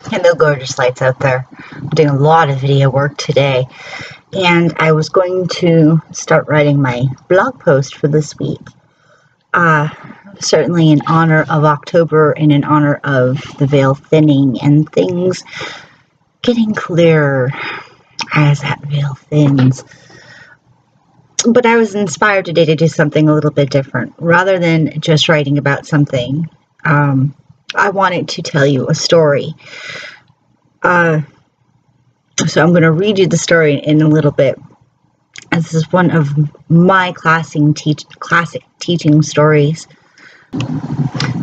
Hello, gorgeous lights out there. I'm doing a lot of video work today, and I was going to start writing my blog post for this week. Certainly in honor of October and in honor of the veil thinning and things getting clearer as that veil thins. But I was inspired today to do something a little bit different. Rather than just writing about something, I wanted to tell you a story. So I'm going to read you the story in a little bit. This is one of my classic teaching stories.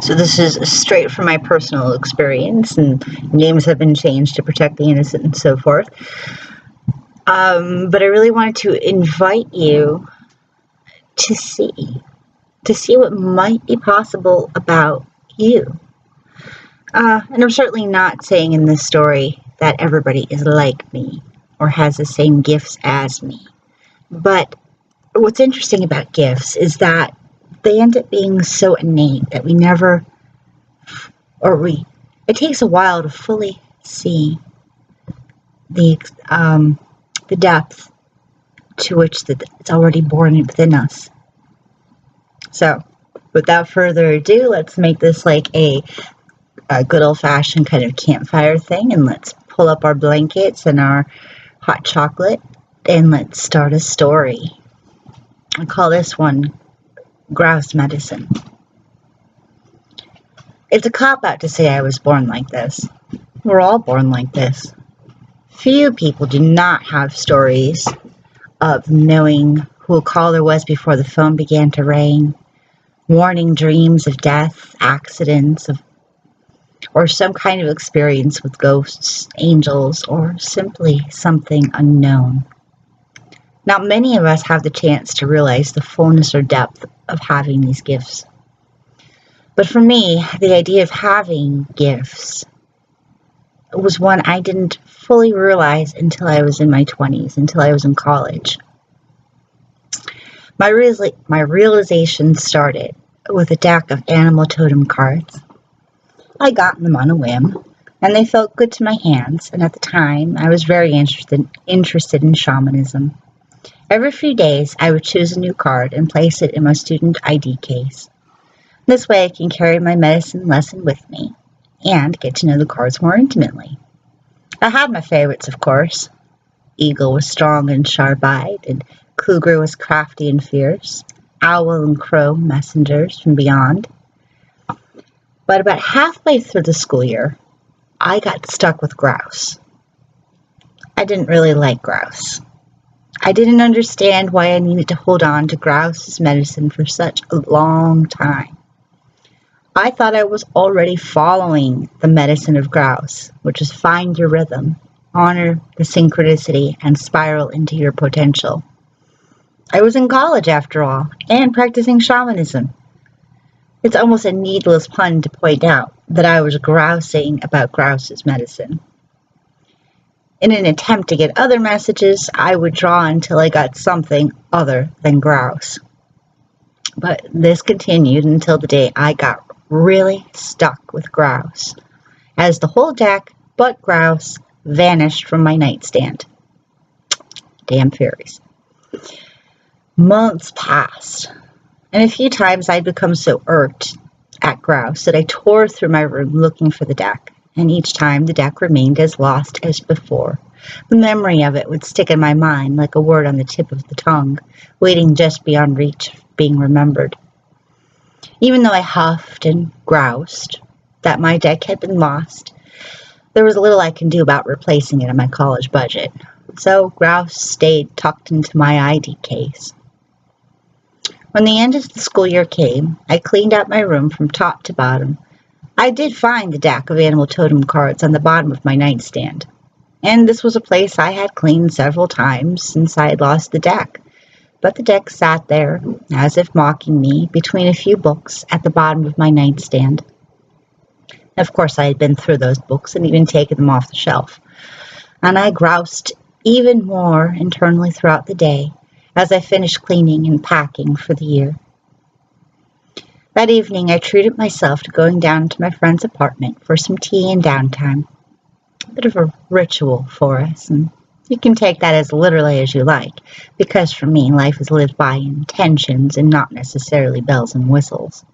So this is straight from my personal experience, and names have been changed to protect the innocent and so forth. But I really wanted to invite you to see what might be possible about you. And I'm certainly not saying in this story that everybody is like me or has the same gifts as me. But what's interesting about gifts is that they end up being so innate that it takes a while to fully see the depth to which it's already born within us. So, without further ado, let's make this like a good old-fashioned kind of campfire thing, and let's pull up our blankets and our hot chocolate, and let's start a story. I call this one Grouse Medicine. It's a cop-out to say I was born like this. We're all born like this. Few people do not have stories of knowing who a caller was before the phone began to ring, warning dreams of death, accidents, or some kind of experience with ghosts, angels, or simply something unknown. Not many of us have the chance to realize the fullness or depth of having these gifts. But for me, the idea of having gifts was one I didn't fully realize until I was in my 20s, until I was in college. My realization started with a deck of animal totem cards. I got them on a whim, and they felt good to my hands, and at the time, I was very interested in shamanism. Every few days, I would choose a new card and place it in my student ID case. This way, I can carry my medicine lesson with me and get to know the cards more intimately. I had my favorites, of course. Eagle was strong and sharp-eyed, and Cougar was crafty and fierce. Owl and Crow, messengers from beyond. But about halfway through the school year, I got stuck with Grouse. I didn't really like Grouse. I didn't understand why I needed to hold on to Grouse's medicine for such a long time. I thought I was already following the medicine of Grouse, which is find your rhythm, honor the synchronicity, and spiral into your potential. I was in college, after all, and practicing shamanism. It's almost a needless pun to point out that I was grousing about Grouse's medicine. In an attempt to get other messages, I would draw until I got something other than Grouse. But this continued until the day I got really stuck with Grouse, as the whole deck but Grouse vanished from my nightstand. Damn fairies. Months passed, and a few times I'd become so irked at Grouse that I tore through my room looking for the deck, and each time the deck remained as lost as before. The memory of it would stick in my mind like a word on the tip of the tongue, waiting just beyond reach of being remembered. Even though I huffed and groused that my deck had been lost, there was little I can do about replacing it in my college budget, so Grouse stayed tucked into my ID case. When the end of the school year came, I cleaned out my room from top to bottom. I did find the deck of animal totem cards on the bottom of my nightstand, and this was a place I had cleaned several times since I had lost the deck. But the deck sat there, as if mocking me, between a few books at the bottom of my nightstand. Of course, I had been through those books and even taken them off the shelf, and I groused even more internally throughout the day as I finished cleaning and packing for the year. That evening, I treated myself to going down to my friend's apartment for some tea and downtime. bit of a ritual for us, and you can take that as literally as you like, because for me, life is lived by intentions and not necessarily bells and whistles.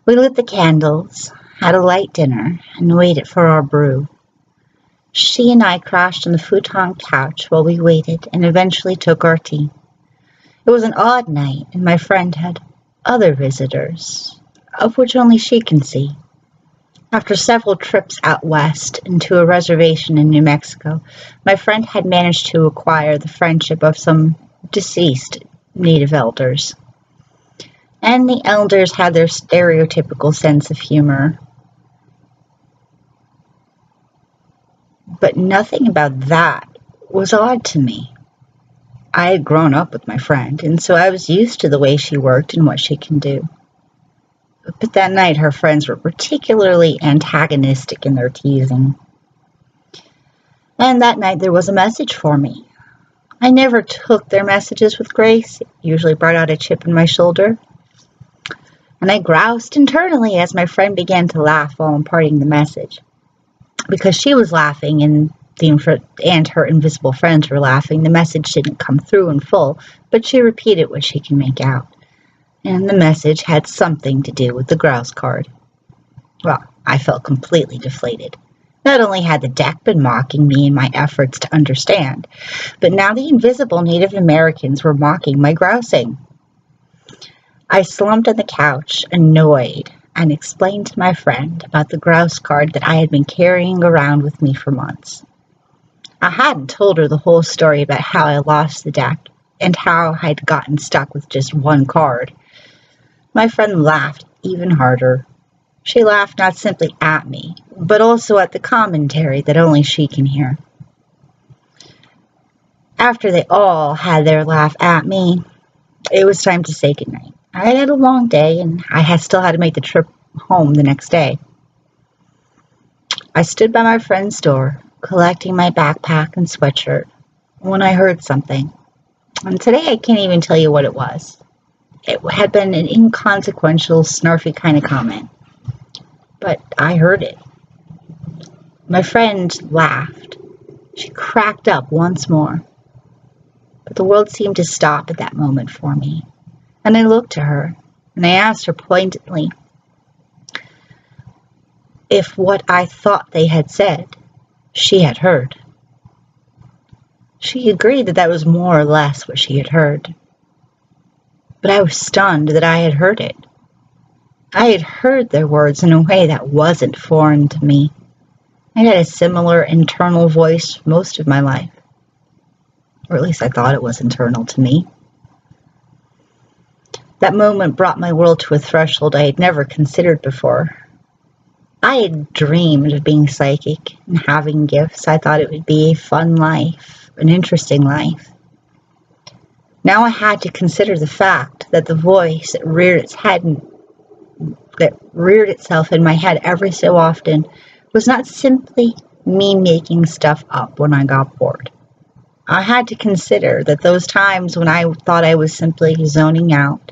We lit the candles, had a light dinner, and waited for our brew. She and I crashed on the futon couch while we waited and eventually took our tea. It was an odd night, and my friend had other visitors, of which only she can see. After several trips out west and to a reservation in New Mexico, my friend had managed to acquire the friendship of some deceased native elders. And the elders had their stereotypical sense of humor. But nothing about that was odd to me. I had grown up with my friend, and so I was used to the way she worked and what she can do. But that night, her friends were particularly antagonistic in their teasing. And that night, there was a message for me. I never took their messages with grace. It usually brought out a chip in my shoulder. And I groused internally as my friend began to laugh while imparting the message. Because she was laughing and her invisible friends were laughing, the message didn't come through in full, but she repeated what she can make out. And the message had something to do with the grouse card. Well, I felt completely deflated. Not only had the deck been mocking me in my efforts to understand, but now the invisible Native Americans were mocking my grousing. I slumped on the couch, annoyed, and explained to my friend about the grouse card that I had been carrying around with me for months. I hadn't told her the whole story about how I lost the deck and how I'd gotten stuck with just one card. My friend laughed even harder. She laughed not simply at me, but also at the commentary that only she can hear. After they all had their laugh at me, it was time to say goodnight. I had had a long day, and I had still had to make the trip home the next day. I stood by my friend's door, collecting my backpack and sweatshirt, when I heard something. And today I can't even tell you what it was. It had been an inconsequential, snarfy kind of comment. But I heard it. My friend laughed. She cracked up once more. But the world seemed to stop at that moment for me. And I looked to her, and I asked her pointedly if what I thought they had said, she had heard. She agreed that was more or less what she had heard. But I was stunned that I had heard it. I had heard their words in a way that wasn't foreign to me. I had a similar internal voice most of my life. Or at least I thought it was internal to me. That moment brought my world to a threshold I had never considered before. I had dreamed of being psychic and having gifts. I thought it would be a fun life, an interesting life. Now I had to consider the fact that the voice that reared itself in my head every so often was not simply me making stuff up when I got bored. I had to consider that those times when I thought I was simply zoning out,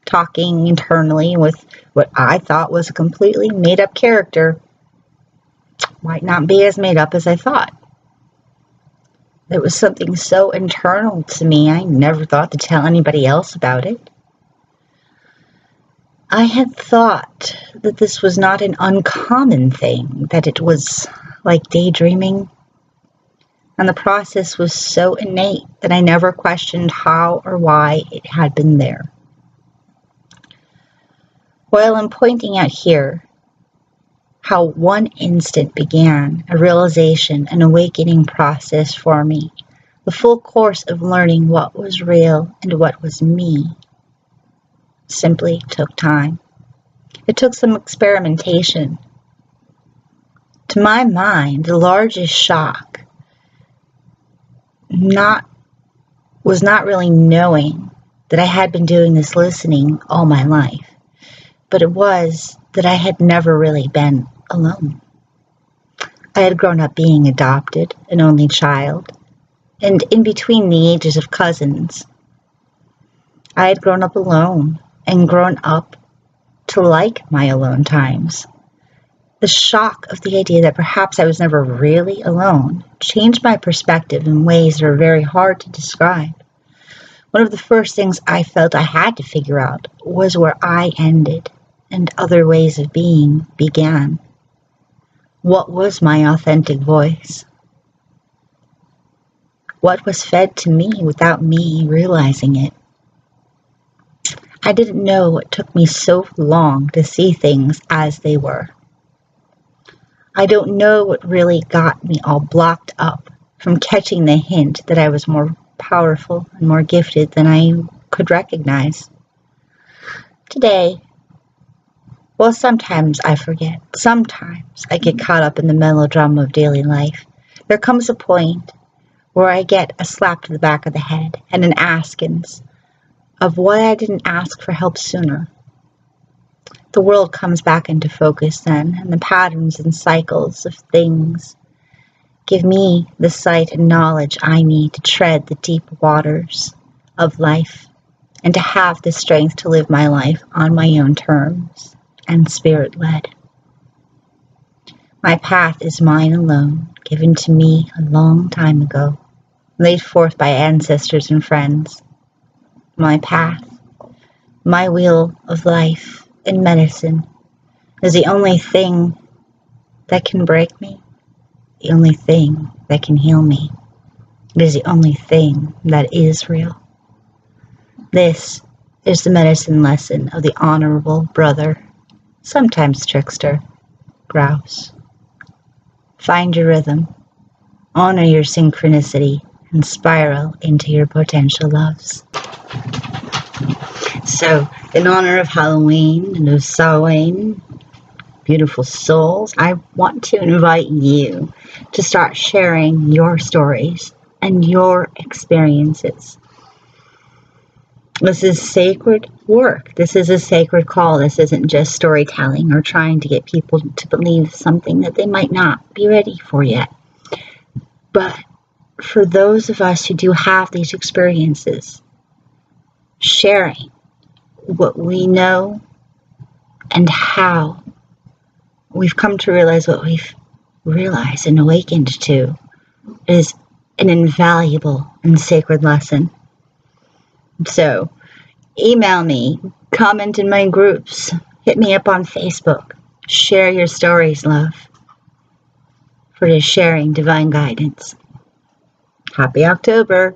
talking internally with what I thought was a completely made-up character, might not be as made up as I thought. It was something so internal to me, I never thought to tell anybody else about it. I had thought that this was not an uncommon thing, that it was like daydreaming. And the process was so innate that I never questioned how or why it had been there. While I'm pointing out here how one instant began a realization, an awakening process for me, the full course of learning what was real and what was me simply took time. It took some experimentation. To my mind, the largest shock was not really knowing that I had been doing this listening all my life, but it was that I had never really been alone. I had grown up being adopted, an only child, and in between the ages of cousins. I had grown up alone and grown up to like my alone times. The shock of the idea that perhaps I was never really alone changed my perspective in ways that are very hard to describe. One of the first things I felt I had to figure out was where I ended and other ways of being began. What was my authentic voice? What was fed to me without me realizing it? I didn't know what took me so long to see things as they were. I don't know what really got me all blocked up from catching the hint that I was more powerful and more gifted than I could recognize. Today, well, sometimes I forget. Sometimes I get caught up in the melodrama of daily life. There comes a point where I get a slap to the back of the head and an askance of why I didn't ask for help sooner. The world comes back into focus then, and the patterns and cycles of things give me the sight and knowledge I need to tread the deep waters of life and to have the strength to live my life on my own terms and spirit-led. My path is mine alone, given to me a long time ago, laid forth by ancestors and friends. My path, my wheel of life and medicine is the only thing that can break me, the only thing that can heal me. It is the only thing that is real. This is the medicine lesson of the honorable brother, sometimes trickster, Grouse. Find your rhythm, honor your synchronicity, and spiral into your potential loves. So, in honor of Halloween and of Samhain, beautiful souls, I want to invite you to start sharing your stories and your experiences. This is sacred work. This is a sacred call. This isn't just storytelling or trying to get people to believe something that they might not be ready for yet. But for those of us who do have these experiences, sharing what we know and how we've come to realize what we've realized and awakened to is an invaluable and sacred lesson. So, email me, comment in my groups, hit me up on Facebook, share your stories, love, for just sharing divine guidance. Happy October!